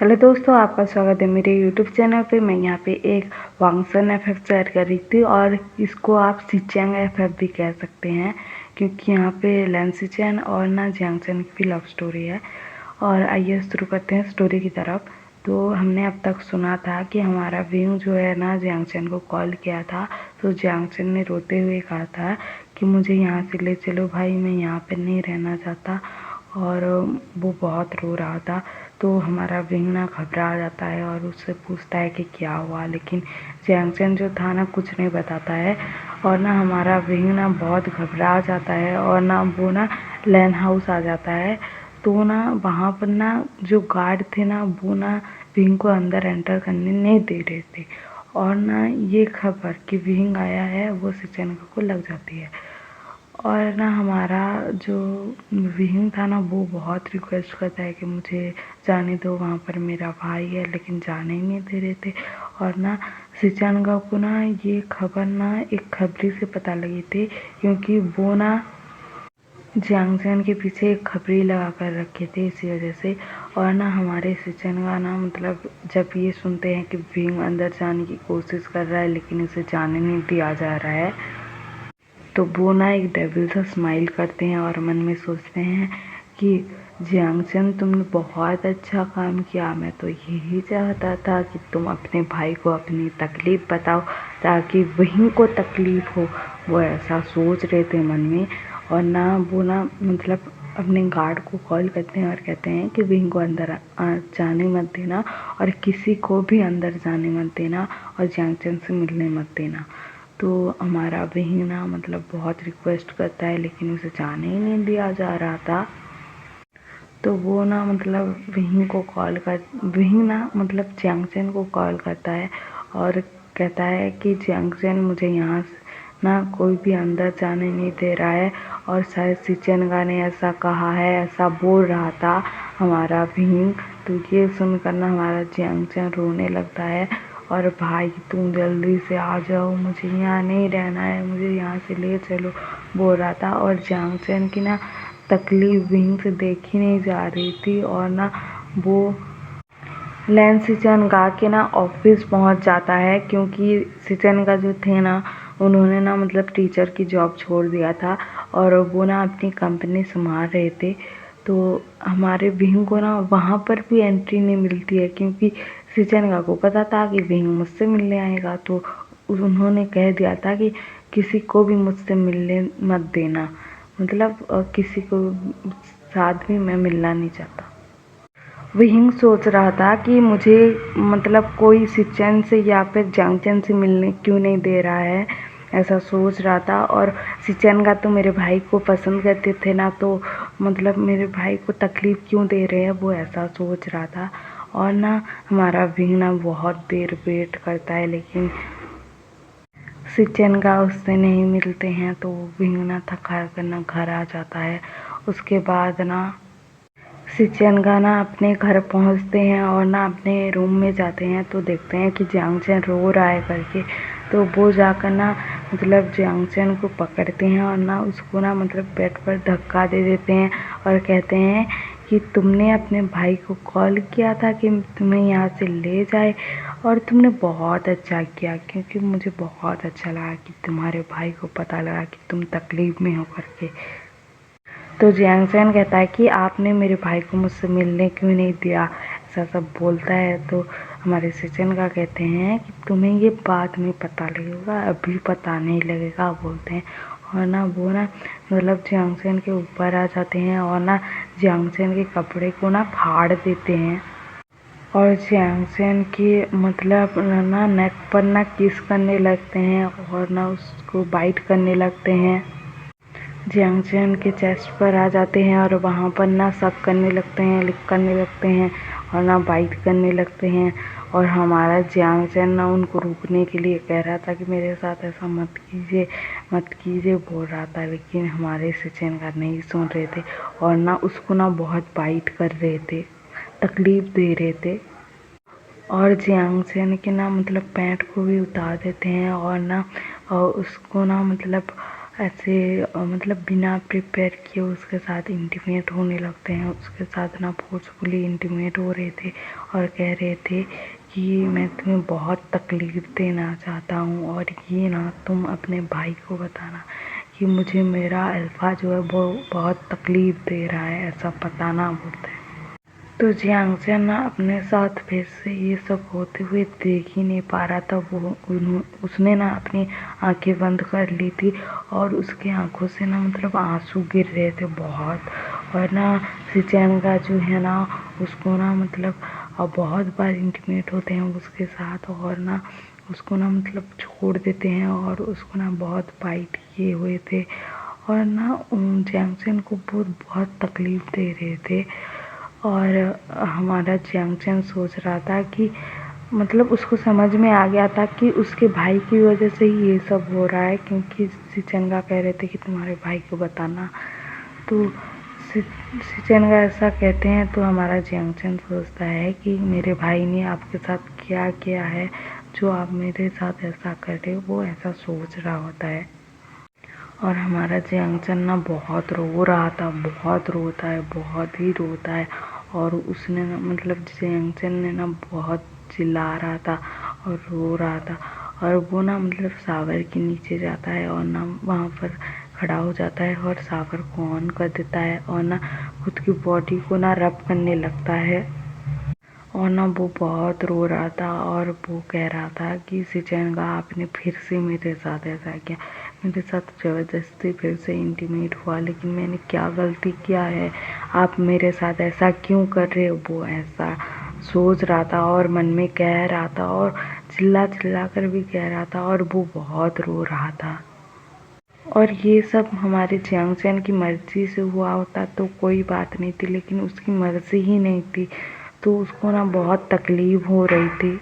Hello दोस्तों, आपका स्वागत है मेरे यूट्यूब चैनल पे। मैं यहाँ पे एक वांगसन एफएफ शेयर कर रही थी और इसको आप सिचेंग एफएफ भी कह सकते हैं, क्योंकि यहाँ पे लैंसिचैन और ना जियांगचैन की भी लव स्टोरी है। और आइए शुरू करते हैं स्टोरी की तरफ। तो हमने अब तक सुना था कि हमारा विंग जो है ना जियांगचैन को कॉल किया था, तो जियांगचैन ने रोते हुए कहा था कि मुझे यहाँ से ले चलो भाई, मैं यहाँ पे नहीं रहना चाहता। और वो बहुत रो रहा था। तो हमारा विंग ना घबरा जाता है और उससे पूछता है कि क्या हुआ, लेकिन जियांगचैन जो था ना कुछ नहीं बताता है। और ना हमारा विंग ना बहुत घबरा जाता है और ना वो ना लैन हाउस आ जाता है। तो ना वहाँ पर ना जो गार्ड थे ना वो ना विंग को अंदर एंटर करने नहीं दे रहे थे। और ना ये खबर कि विंग आया है वो सिचेनगा को लग जाती है। और ना हमारा जो विंग था ना वो बहुत रिक्वेस्ट करता है कि मुझे जाने दो, वहाँ पर मेरा भाई है, लेकिन जाने ही नहीं दे रहे थे। और ना सिचेनगा को ना ये खबर ना एक खबरी से पता लगी थी, क्योंकि वो ना जियांगचैन के पीछे एक खबरी लगा कर रखे थे इसी वजह से। और ना हमारे सिचेनगा ना मतलब जब ये सुनते हैं कि विंग अंदर जाने की कोशिश कर रहा है लेकिन उसे जाने नहीं दिया जा रहा है, तो वो ना एक डेविल सा स्माइल करते हैं और मन में सोचते हैं कि जियांगचैन तुमने बहुत अच्छा काम किया। मैं तो यही चाहता था कि तुम अपने भाई को अपनी तकलीफ़ बताओ ताकि वहीं को तकलीफ़ हो। वो ऐसा सोच रहे थे मन में। और ना वो ना मतलब अपने गार्ड को कॉल करते हैं और कहते हैं कि विंग को अंदर जाने मत देना और किसी को भी अंदर जाने मत देना और जियांगचैन से मिलने मत देना। तो हमारा विंग ना मतलब बहुत रिक्वेस्ट करता है लेकिन उसे जाने ही नहीं दिया जा रहा था। तो वो ना मतलब विंग ना मतलब जियांगचैन को कॉल करता है और कहता है कि जियांगचैन मुझे यहाँ ना कोई भी अंदर जाने नहीं दे रहा है और शायद सिचेनगा ने ऐसा कहा है, ऐसा बोल रहा था हमारा विंग। तो ये सुनकर ना हमारा जियांगचैन रोने लगता है और भाई तुम जल्दी से आ जाओ, मुझे यहाँ नहीं रहना है, मुझे यहाँ से ले चलो बोल रहा था। और जियांगचैन की ना तकलीफ विंग से देखी नहीं जा रही थी। और ना वो लैन सिचेनगा के ना ऑफिस पहुंच जाता है, क्योंकि सिचेनगा जो थे ना उन्होंने ना मतलब टीचर की जॉब छोड़ दिया था और वो ना अपनी कंपनी संभाल रहे थे। तो हमारे विंग को ना वहाँ पर भी एंट्री नहीं मिलती है, क्योंकि सिचेनगा को पता था कि विंग मुझसे मिलने आएगा। तो उन्होंने कह दिया था कि किसी को भी मुझसे मिलने मत देना, मतलब किसी को साथ भी मैं मिलना नहीं चाहता। विंग सोच रहा था कि मुझे मतलब कोई सिचेन से या फिर जियांगचैन से मिलने क्यों नहीं दे रहा है, ऐसा सोच रहा था। और सिचेनगा तो मेरे भाई को पसंद करते थे ना, तो मतलब मेरे भाई को तकलीफ़ क्यों दे रहे हैं, वो ऐसा सोच रहा था। और ना हमारा विंग ना बहुत देर वेट करता है लेकिन सिचेनगा उससे नहीं मिलते हैं। तो विंग ना थका कर ना घर आ जाता है। उसके बाद ना सिचेनगा ना अपने घर पहुंचते हैं और ना अपने रूम में जाते हैं, तो देखते हैं कि जियांगचैन रो रहा है करके। तो वो जाकर ना मतलब जियांगचैन को पकड़ते हैं और ना उसको ना मतलब बेड पर धक्का दे देते हैं और कहते हैं कि तुमने अपने भाई को कॉल किया था कि तुम्हें यहाँ से ले जाए और तुमने बहुत अच्छा किया, क्योंकि मुझे बहुत अच्छा लगा कि तुम्हारे भाई को पता लगा कि तुम तकलीफ़ में हो करके। तो जियांगचैन कहता है कि आपने मेरे भाई को मुझसे मिलने क्यों नहीं दिया, ऐसा सब बोलता है। तो हमारे सिचेनगा कहते हैं कि तुम्हें ये बाद में पता लगेगा, अभी पता नहीं लगेगा बोलते हैं। और ना वो ना मतलब जियांगचैन के ऊपर आ जाते हैं और ना जियांगचैन के कपड़े को ना फाड़ देते हैं और जियांगचैन की मतलब ना नेक पर ना किस करने लगते हैं और ना उसको बाइट करने लगते हैं। जियांगचैन के चेस्ट पर आ जाते हैं और वहाँ पर ना शक करने लगते हैं, लिक करने लगते हैं और ना बाइट करने लगते हैं। और हमारा जियांगचैन ना उनको रोकने के लिए कह रहा था कि मेरे साथ ऐसा मत कीजिए मत कीजिए बोल रहा था, लेकिन हमारे सिचेनगा नहीं सुन रहे थे और ना उसको ना बहुत बाइट कर रहे थे, तकलीफ़ दे रहे थे। और जियांगचैन के ना मतलब पैंट को भी उतार देते हैं और ना उसको ना मतलब ऐसे मतलब बिना प्रिपेयर किए उसके साथ इंटीमेट होने लगते हैं। उसके साथ ना फोर्सफुली इंटीमेट हो रहे थे और कह रहे थे कि मैं तुम्हें बहुत तकलीफ़ देना चाहता हूँ और ये ना तुम अपने भाई को बताना कि मुझे मेरा अल्फ़ा जो है वो बहुत तकलीफ़ दे रहा है, ऐसा बताना बोलते हैं। तो जियांगचैन ना अपने साथ फिर से ये सब होते हुए देख ही नहीं पा रहा था। उसने ना अपनी आंखें बंद कर ली थी और उसकी आंखों से ना मतलब आंसू गिर रहे थे बहुत। और ना सिचैन का जो है ना उसको ना मतलब बहुत बार इंटीमेट होते हैं उसके साथ और ना उसको ना मतलब छोड़ देते हैं और उसको ना बहुत बाइट किए हुए थे और ना जियांगचैन को बहुत तकलीफ़ दे रहे थे। और हमारा जियांगचैन सोच रहा था कि मतलब उसको समझ में आ गया था कि उसके भाई की वजह से ही ये सब हो रहा है, क्योंकि सिचेंगा कह रहे थे कि तुम्हारे भाई को बताना। तो सिचेंगा ऐसा कहते हैं तो हमारा जियांगचैन सोचता है कि मेरे भाई ने आपके साथ क्या किया है जो आप मेरे साथ ऐसा कर रहे हो, वो ऐसा सोच रहा होता है। और हमारा जियांगचैन ना बहुत रो रहा था, बहुत रोता है, बहुत ही रोता है। और उसने ना मतलब जियांगचैन ने ना बहुत चिल्ला रहा था और रो रहा था और वो ना मतलब शावर के नीचे जाता है और ना वहाँ पर खड़ा हो जाता है और शावर को ऑन कर देता है और ना खुद की बॉडी को ना रब करने लगता है। और ना वो बहुत रो रहा था और वो कह रहा था कि सिचेंगा आपने फिर से मेरे साथ ऐसा किया, मेरे साथ ज़बरदस्ती फिर से इंटीमेट हुआ, लेकिन मैंने क्या गलती किया है, आप मेरे साथ ऐसा क्यों कर रहे हो। वो ऐसा सोच रहा था और मन में कह रहा था और चिल्ला चिल्ला कर भी कह रहा था और वो बहुत रो रहा था। और ये सब हमारे जियांगचैन की मर्ज़ी से हुआ होता तो कोई बात नहीं थी, लेकिन उसकी मर्ज़ी ही नहीं थी तो उसको ना बहुत तकलीफ़ हो रही थी।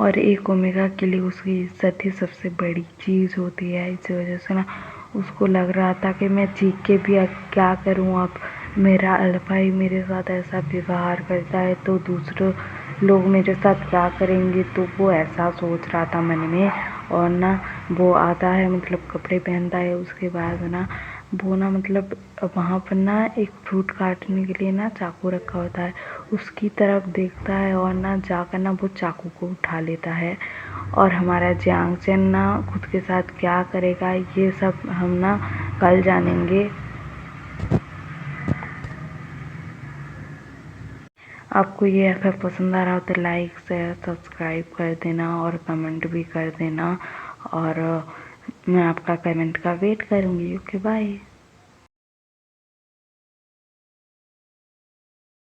और एक ओमेगा के लिए उसकी इज़्ज़त ही सबसे बड़ी चीज़ होती है। इस वजह से ना उसको लग रहा था कि मैं चीख के भी क्या करूँ, अब मेरा अल्फ़ा ही मेरे साथ ऐसा व्यवहार करता है तो दूसरे लोग मेरे साथ क्या करेंगे। तो वो ऐसा सोच रहा था मन में। और ना वो आता है मतलब कपड़े पहनता है, उसके बाद ना वो ना मतलब वहाँ पर ना एक फ्रूट काटने के लिए ना चाकू रखा होता है, उसकी तरफ देखता है और ना जाकर ना वो चाकू को उठा लेता है। और हमारा जियांगचैन ना खुद के साथ क्या करेगा ये सब हम ना कल जानेंगे। आपको ये अगर पसंद आ रहा हो तो लाइक शेयर सब्सक्राइब कर देना और कमेंट भी कर देना और मैं आपका कमेंट का वेट करूँगी। Okay bye.